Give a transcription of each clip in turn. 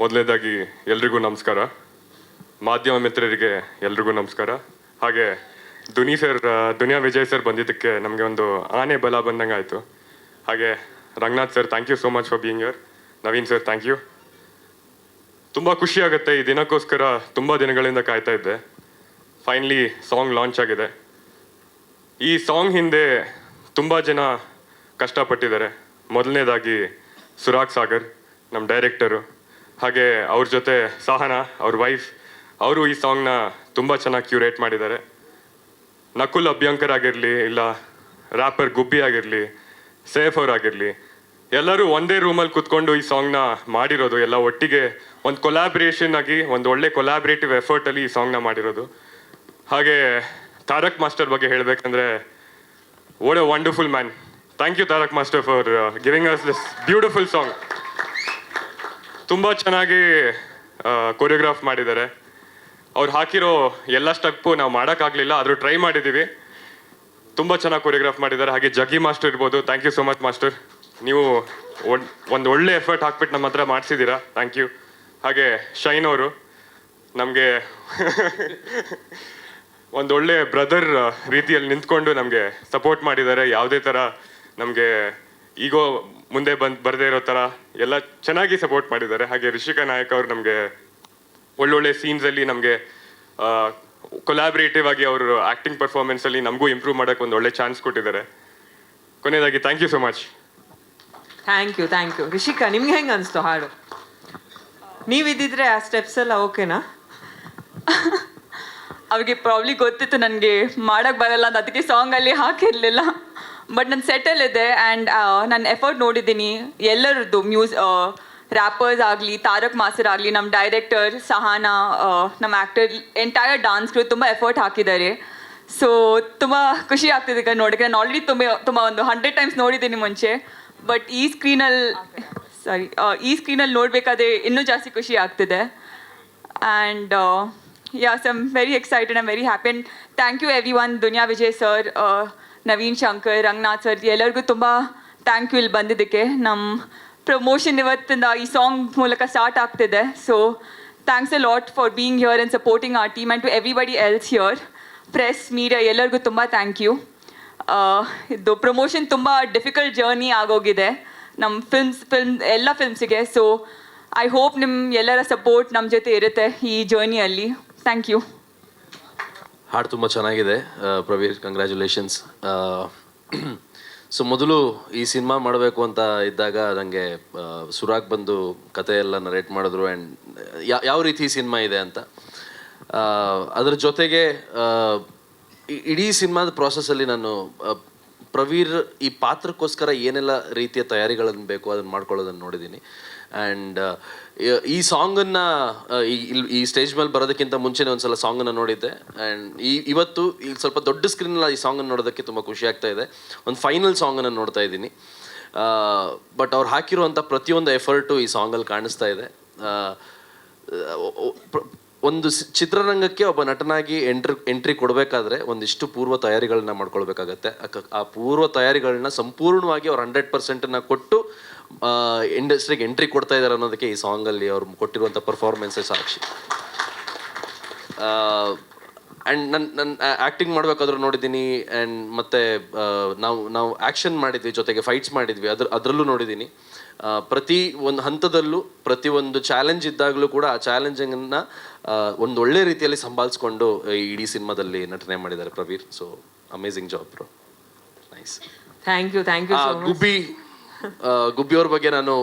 ಮೊದಲನೇದಾಗಿ ಎಲ್ರಿಗೂ ನಮಸ್ಕಾರ. ಮಾಧ್ಯಮ ಮಿತ್ರರಿಗೆ ಎಲ್ರಿಗೂ ನಮಸ್ಕಾರ. ಹಾಗೆ ದುನಿಯಾ ವಿಜಯ್ ಸರ್ ಬಂದಿದ್ದಕ್ಕೆ ನಮಗೆ ಒಂದು ಆನೆ ಬಲ ಬಂದಂಗೆ ಆಯಿತು. ಹಾಗೆ Ranganath sir, thank you so much for being here. Naveen sir, thank you. ತುಂಬ ಖುಷಿ ಆಗುತ್ತೆ. ಈ ದಿನಕ್ಕೋಸ್ಕರ ತುಂಬ ದಿನಗಳಿಂದ ಕಾಯ್ತಾ ಇದ್ದೆ. ಫೈನಲಿ ಸಾಂಗ್ ಲಾಂಚ್ ಆಗಿದೆ. ಈ ಸಾಂಗ್ ಹಿಂದೆ ತುಂಬ ಜನ ಕಷ್ಟಪಟ್ಟಿದ್ದಾರೆ. ಮೊದಲನೇದಾಗಿ ಸುರಾಗ್ ಸಾಗರ್, ನಮ್ಮ ಡೈರೆಕ್ಟರು, ಹಾಗೆ ಅವ್ರ ಜೊತೆ ಸಹನಾ, ಅವ್ರ ವೈಫ್, ಅವರು ಈ ಸಾಂಗ್ನ ತುಂಬ ಚೆನ್ನಾಗಿ ಕ್ಯೂರೇಟ್ ಮಾಡಿದ್ದಾರೆ. ನಕುಲ್ ಅಭ್ಯಂಕರ್ ಆಗಿರಲಿ, ಇಲ್ಲ ರ್ಯಾಪರ್ ಗುಬ್ಬಿ ಆಗಿರಲಿ, ಸೇಫ್ ಅವರಾಗಿರಲಿ, ಎಲ್ಲರೂ ಒಂದೇ ರೂಮಲ್ಲಿ ಕೂತ್ಕೊಂಡು ಈ ಸಾಂಗ್ನ ಮಾಡಿರೋದು. ಎಲ್ಲ ಒಟ್ಟಿಗೆ ಒಂದು ಕೊಲಾಬ್ರೇಷನ್ ಆಗಿ ಒಂದು ಒಳ್ಳೆ ಕೊಲಾಬ್ರೇಟಿವ್ ಎಫರ್ಟಲ್ಲಿ ಈ ಸಾಂಗ್ನ ಮಾಡಿರೋದು. ಹಾಗೆ ತಾರಕ್ ಮಾಸ್ಟರ್ ಬಗ್ಗೆ ಹೇಳಬೇಕಂದ್ರೆ, what a wonderful man. Thank you Tarak master for giving us this beautiful song. ತುಂಬ ಚೆನ್ನಾಗಿ ಕೊರಿಯೋಗ್ರಾಫ್ ಮಾಡಿದ್ದಾರೆ. ಅವ್ರು ಹಾಕಿರೋ ಎಲ್ಲ ಸ್ಟೆಪ್ಪು ನಾವು ಮಾಡೋಕ್ಕಾಗಲಿಲ್ಲ, ಆದರೂ ಟ್ರೈ ಮಾಡಿದ್ದೀವಿ. ತುಂಬ ಚೆನ್ನಾಗಿ ಕೊರಿಯೋಗ್ರಾಫ್ ಮಾಡಿದ್ದಾರೆ. ಹಾಗೆ ಜಗ್ಗಿ ಮಾಸ್ಟರ್ ಇರ್ಬೋದು, thank you so much master. ನೀವು ಒಂದು ಒಳ್ಳೆ ಎಫರ್ಟ್ ಹಾಕ್ಬಿಟ್ಟು ನಮ್ಮ ಹತ್ರ ಮಾಡಿಸಿದ್ದೀರಾ, ಥ್ಯಾಂಕ್ ಯು. ಹಾಗೆ ಶೈನ್ ಅವರು ನಮಗೆ ಒಂದೊಳ್ಳೆ ಬ್ರದರ್ ರೀತಿಯಲ್ಲಿ ನಿಂತ್ಕೊಂಡು ನಮಗೆ ಸಪೋರ್ಟ್ ಮಾಡಿದ್ದಾರೆ. ಯಾವುದೇ ಥರ ನಮಗೆ ಈಗೋ ಮುಂದೆ ಬರದೇ ಇರೋ ಥರ ಎಲ್ಲ ಚೆನ್ನಾಗಿ ಸಪೋರ್ಟ್ ಮಾಡಿದ್ದಾರೆ. ಹಾಗೆ ರಿಷಿಕಾ ನಾಯಕ್ ಅವರು ನಮಗೆ ಒಳ್ಳೊಳ್ಳೆ ಸೀನ್ಸಲ್ಲಿ ನಮಗೆ ಕೊಲಾಬ್ರೇಟಿವ್ ಆಗಿ ಅವರು ಆ್ಯಕ್ಟಿಂಗ್ ಪರ್ಫಾರ್ಮೆನ್ಸಲ್ಲಿ ನಮಗೂ ಇಂಪ್ರೂವ್ ಮಾಡೋಕ್ಕೆ ಒಂದು ಒಳ್ಳೆ ಚಾನ್ಸ್ ಕೊಟ್ಟಿದ್ದಾರೆ. ಕೊನೆಯದಾಗಿ thank you so much. Thank you. Rishika, ನಿಮ್ಗೆ ಹೆಂಗೆ ಅನಿಸ್ತು ಹಾಡು? ನೀವಿದ್ದಿದ್ರೆ ಆ ಸ್ಟೆಪ್ಸ್ ಎಲ್ಲ ಓಕೆನಾ? ಅವ್ರಿಗೆ ಪ್ರಾಬ್ಲಿ ಗೊತ್ತಿತ್ತು ನನಗೆ ಮಾಡೋಕ್ಕೆ ಬರಲ್ಲ ಅಂತ, ಅದಕ್ಕೆ ಸಾಂಗಲ್ಲಿ ಹಾಕಿರಲಿಲ್ಲ. ಬಟ್ ನನ್ನ ಸೆಟಲ್ಲಿದೆ ಆ್ಯಂಡ್ ನಾನು ಎಫರ್ಟ್ ನೋಡಿದ್ದೀನಿ ಎಲ್ಲರದ್ದು. ರ್ಯಾಪರ್ಸ್ ಆಗಲಿ, ತಾರಕ್ ಮಾಸ್ಟರ್ ಆಗಲಿ, ನಮ್ಮ ಡೈರೆಕ್ಟರ್ ಸಹನಾ, ನಮ್ಮ ಆ್ಯಕ್ಟರ್, ಎಂಟೈರ್ ಡಾನ್ಸ್ ಕ್ರೂ ತುಂಬ ಎಫರ್ಟ್ ಹಾಕಿದ್ದಾರೆ. ಸೊ ತುಂಬ ಖುಷಿ ಆಗ್ತಿದೆ ಈಗ ನೋಡೋಕ್ಕೆ. ನಾನು ಆಲ್ರೆಡಿ ತುಂಬ ಒಂದು 100 ಟೈಮ್ಸ್ ನೋಡಿದ್ದೀನಿ ಮುಂಚೆ, ಬಟ್ ಈ ಸ್ಕ್ರೀನಲ್ಲಿ ನೋಡಬೇಕಾದ್ರೆ ಇನ್ನೂ ಜಾಸ್ತಿ ಖುಷಿ ಆಗ್ತಿದೆ. And yes, I'm very excited, I'm very happy, and thank you everyone. Duniya Vijay sir, Naveen Shankar, Ranganath sir, ಎಲ್ಲರಿಗೂ ತುಂಬ ಥ್ಯಾಂಕ್ ಯು ಇಲ್ಲಿ ಬಂದಿದ್ದಕ್ಕೆ. ನಮ್ಮ ಪ್ರಮೋಷನ್ ಇವತ್ತಿಂದ ಈ ಸಾಂಗ್ ಮೂಲಕ ಸ್ಟಾರ್ಟ್ ಆಗ್ತಿದೆ. So thanks a lot for being here and supporting our team, and to everybody else here, press, media, ಎಲ್ಲರಿಗೂ ತುಂಬ ಥ್ಯಾಂಕ್ ಯು. ಇದು ಪ್ರಮೋಷನ್ ತುಂಬ ಡಿಫಿಕಲ್ಟ್ ಜರ್ನಿ ಆಗೋಗಿದೆ ನಮ್ಮ ಎಲ್ಲ ಫಿಲ್ಮ್ಸಿಗೆ. ಸೊ ಐ ಹೋಪ್ ನಿಮ್ಮ ಎಲ್ಲರ ಸಪೋರ್ಟ್ ನಮ್ಮ ಜೊತೆ ಇರುತ್ತೆ ಈ ಜರ್ನಿಯಲ್ಲಿ. Thank you. ಹಾಡು ತುಂಬ ಚೆನ್ನಾಗಿದೆ ಪ್ರವೀರ್, ಕಂಗ್ರ್ಯಾಚುಲೇಷನ್ಸ್. ಸೊ ಮೊದಲು ಈ ಸಿನಿಮಾ ಮಾಡಬೇಕು ಅಂತ ಇದ್ದಾಗ ನನಗೆ ಸುರಾಗ್ ಬಂದು ಕತೆ ಎಲ್ಲ ನರೇಟ್ ಮಾಡಿದ್ರು. ಆ್ಯಂಡ್ ಯಾವ ರೀತಿ ಸಿನಿಮಾ ಇದೆ ಅಂತ, ಅದ್ರ ಜೊತೆಗೆ ಇಡೀ ಸಿನಿಮಾದ ಪ್ರಾಸೆಸ್ಸಲ್ಲಿ ನಾನು ಪ್ರವೀರ್ ಈ ಪಾತ್ರಕ್ಕೋಸ್ಕರ ಏನೆಲ್ಲ ರೀತಿಯ ತಯಾರಿಗಳನ್ನು ಬೇಕು ಅದನ್ನು ಮಾಡ್ಕೊಳ್ಳೋದನ್ನು ನೋಡಿದ್ದೀನಿ. ಆ್ಯಂಡ್ ಈ ಸಾಂಗನ್ನು ಈ ಸ್ಟೇಜ್ ಮೇಲೆ ಬರೋದಕ್ಕಿಂತ ಮುಂಚೆನೇ ಒಂದು ಸಲ ಸಾಂಗನ್ನು ನೋಡಿದ್ದೆ. ಆ್ಯಂಡ್ ಇವತ್ತು ಈಗ ಸ್ವಲ್ಪ ದೊಡ್ಡ ಸ್ಕ್ರೀನಲ್ಲಿ ಈ ಸಾಂಗನ್ನು ನೋಡೋದಕ್ಕೆ ತುಂಬ ಖುಷಿ ಆಗ್ತಾ ಇದೆ. ಒಂದು ಫೈನಲ್ ಸಾಂಗನ್ನು ನೋಡ್ತಾ ಇದ್ದೀನಿ. ಬಟ್ ಅವ್ರು ಹಾಕಿರುವಂಥ ಪ್ರತಿಯೊಂದು ಎಫರ್ಟು ಈ ಸಾಂಗಲ್ಲಿ ಕಾಣಿಸ್ತಾ ಇದೆ. ಒಂದು ಚಿತ್ರರಂಗಕ್ಕೆ ಒಬ್ಬ ನಟನಾಗಿ ಎಂಟ್ರಿ ಕೊಡಬೇಕಾದ್ರೆ ಒಂದಿಷ್ಟು ಪೂರ್ವ ತಯಾರಿಗಳನ್ನ ಮಾಡ್ಕೊಳ್ಬೇಕಾಗತ್ತೆ. ಆ ಪೂರ್ವ ತಯಾರಿಗಳನ್ನ ಸಂಪೂರ್ಣವಾಗಿ ಅವ್ರು 100% ಕೊಟ್ಟು ಇಂಡಸ್ಟ್ರಿಗೆ ಎಂಟ್ರಿ ಕೊಡ್ತಾ ಇದ್ದಾರೆ ಅನ್ನೋದಕ್ಕೆ ಈ ಸಾಂಗಲ್ಲಿ ಅವ್ರು ಕೊಟ್ಟಿರುವಂಥ ಪರ್ಫಾರ್ಮೆನ್ಸೇ ಸಾಕ್ಷಿ. ಆ್ಯಂಡ್ ನನ್ನ ಆ್ಯಕ್ಟಿಂಗ್ ಮಾಡಬೇಕಾದ್ರೂ ನೋಡಿದ್ದೀನಿ. ಆ್ಯಂಡ್ ಮತ್ತು ನಾವು ಆ್ಯಕ್ಷನ್ ಮಾಡಿದ್ವಿ, ಜೊತೆಗೆ ಫೈಟ್ಸ್ ಮಾಡಿದ್ವಿ, ಅದರಲ್ಲೂ ನೋಡಿದ್ದೀನಿ. ಪ್ರತಿ ಒಂದು ಹಂತದಲ್ಲೂ ಪ್ರತಿಯೊಂದು ಚಾಲೆಂಜ್ ಇದ್ದಾಗಲೂ ಕೂಡ ಆ ಚಾಲೆಂಜಿಂಗನ್ನು ಒಂದು ಒಳ್ಳೆ ರೀತಿಯಲ್ಲಿ ಸಂಭಾಳಿಸ್ಕೊಂಡು ಇಡೀ ಸಿನಿಮಾದಲ್ಲಿ ನಟನೆ ಮಾಡಿದ್ದಾರೆ Praveer. So amazing job bro, nice. Thank you. ಗುಬ್ಬಿಯವ್ರ ಬಗ್ಗೆ ನಾನು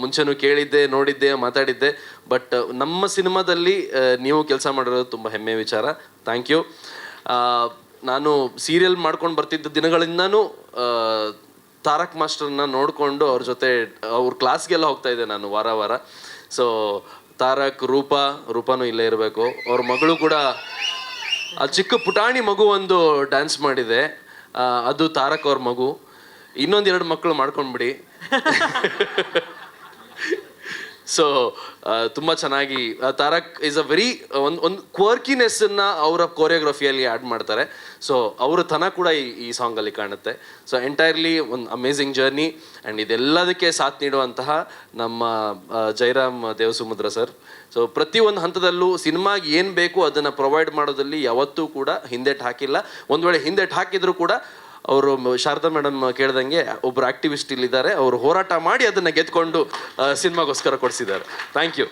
ಮುಂಚೆನೂ ಕೇಳಿದ್ದೆ, ನೋಡಿದ್ದೆ, ಮಾತಾಡಿದ್ದೆ. ಬಟ್ ನಮ್ಮ ಸಿನಿಮಾದಲ್ಲಿ ನೀವು ಕೆಲಸ ಮಾಡಿರೋದು ತುಂಬ ಹೆಮ್ಮೆಯ ವಿಚಾರ. Thank you. ನಾನು ಸೀರಿಯಲ್ ಮಾಡ್ಕೊಂಡು ಬರ್ತಿದ್ದ ದಿನಗಳಿಂದನೂ ತಾರಕ್ ಮಾಸ್ಟರ್ನ ನೋಡಿಕೊಂಡು ಅವ್ರ ಜೊತೆ ಅವ್ರ ಕ್ಲಾಸ್ಗೆಲ್ಲ ಹೋಗ್ತಾ ಇದ್ದೆ ನಾನು ವಾರ. ಸೊ ತಾರಕ್, ರೂಪಾನೂ ಇಲ್ಲೇ ಇರಬೇಕು, ಅವ್ರ ಮಗಳು ಕೂಡ ಆ ಚಿಕ್ಕ ಪುಟಾಣಿ ಮಗು ಒಂದು ಡ್ಯಾನ್ಸ್ ಮಾಡಿದೆ, ಅದು ತಾರಕ್ ಅವ್ರ ಮಗು. ಇನ್ನೊಂದು 2 ಮಕ್ಕಳು ಮಾಡ್ಕೊಂಡ್ಬಿಡಿ. ಸೊ ತುಂಬ ಚೆನ್ನಾಗಿ ತಾರಕ್ ಈಸ್ ಅ ವೆರಿ ಒಂದು ಕ್ವರ್ಕಿನೆಸ್ಸನ್ನು ಅವರ ಕೊರಿಯೋಗ್ರಫಿಯಲ್ಲಿ ಆ್ಯಡ್ ಮಾಡ್ತಾರೆ. ಸೊ ಅವರ ತನ ಕೂಡ ಈ ಸಾಂಗಲ್ಲಿ ಕಾಣುತ್ತೆ. ಸೊ ಎಂಟೈರ್ಲಿ ಒಂದು ಅಮೇಝಿಂಗ್ ಜರ್ನಿ. ಆ್ಯಂಡ್ ಇದೆಲ್ಲದಕ್ಕೆ ಸಾಥ್ ನೀಡುವಂತಹ ನಮ್ಮ ಜಯರಾಮ್ ದೇವಸುಮುದ್ರ ಸರ್. ಸೊ ಪ್ರತಿಯೊಂದು ಹಂತದಲ್ಲೂ ಸಿನಿಮಾಗೆ ಏನು ಬೇಕು ಅದನ್ನು ಪ್ರೊವೈಡ್ ಮಾಡೋದಲ್ಲಿ ಯಾವತ್ತೂ ಕೂಡ ಹಿಂದೆಟ್ಟು ಹಾಕಿಲ್ಲ. ಒಂದು ವೇಳೆ ಹಿಂದೆಟ್ಟು ಹಾಕಿದ್ರು ಕೂಡ ಅವರು ಶಾರದಾ ಮೇಡಮ್ ಕೇಳ್ದಂಗೆ ಒಬ್ಬರು ಆಕ್ಟಿವಿಸ್ಟ್ ಇಲ್ಲಿದ್ದಾರೆ, ಅವರು ಹೋರಾಟ ಮಾಡಿ ಅದನ್ನು ಗೆದ್ಕೊಂಡು ಸಿನಿಮಾಗೋಸ್ಕರ ಕೊಡಿಸಿದ್ದಾರೆ. Thank you.